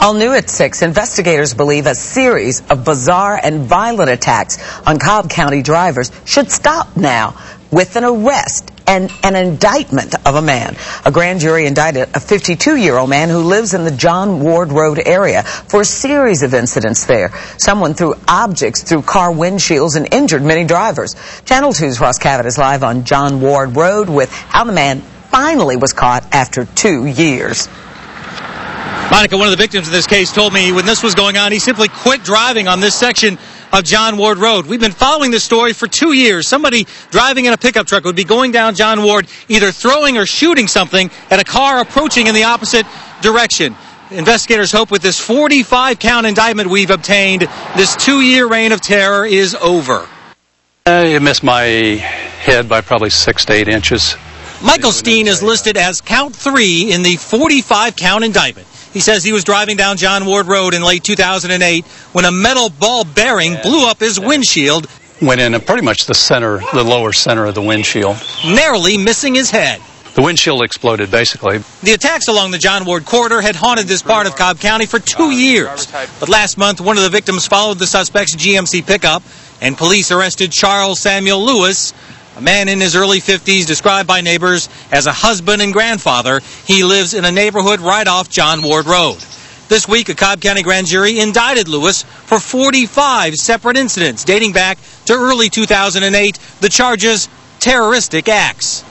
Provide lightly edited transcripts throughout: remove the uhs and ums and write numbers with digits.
All new at 6, investigators believe a series of bizarre and violent attacks on Cobb County drivers should stop now with an arrest and an indictment of a man. A grand jury indicted a 52-year-old man who lives in the John Ward Road area for a series of incidents there. Someone threw objects through car windshields and injured many drivers. Channel 2's Ross Cavett is live on John Ward Road with how the man finally was caught after 2 years. Monica, one of the victims of this case, told me when this was going on, he simply quit driving on this section of John Ward Road. We've been following this story for 2 years. Somebody driving in a pickup truck would be going down John Ward, either throwing or shooting something at a car approaching in the opposite direction. Investigators hope with this 45-count indictment we've obtained, this 2-year reign of terror is over. It missed my head by probably 6 to 8 inches. Michael Steen is listed as count 3 in the 45-count indictment. He says he was driving down John Ward Road in late 2008 when a metal ball bearing blew up his windshield. Went in pretty much the lower center of the windshield. Narrowly missing his head. The windshield exploded, basically. The attacks along the John Ward corridor had haunted this part of Cobb County for 2 years. But last month, one of the victims followed the suspect's GMC pickup, and police arrested Charles Samuel Lewis, a man in his early 50s, described by neighbors as a husband and grandfather. He lives in a neighborhood right off John Ward Road. This week, a Cobb County grand jury indicted Lewis for 45 separate incidents dating back to early 2008. The charges, terroristic acts.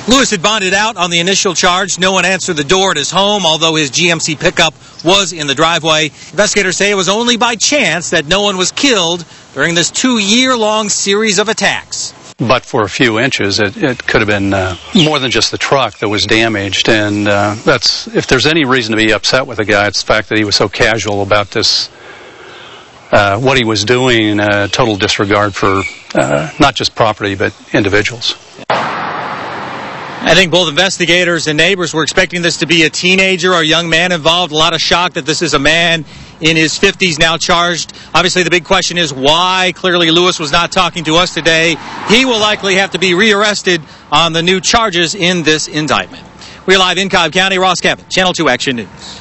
Lewis had bonded out on the initial charge. No one answered the door at his home, although his GMC pickup was in the driveway. Investigators say it was only by chance that no one was killed during this 2-year-long series of attacks. But for a few inches, it could have been more than just the truck that was damaged. And if there's any reason to be upset with the guy, it's the fact that he was so casual about this, what he was doing, total disregard for not just property, but individuals. I think both investigators and neighbors were expecting this to be a teenager or a young man involved. A lot of shock that this is a man in his 50s now charged. Obviously, the big question is why. Clearly, Lewis was not talking to us today. He will likely have to be rearrested on the new charges in this indictment. We're live in Cobb County. Ross Cavett, Channel 2 Action News.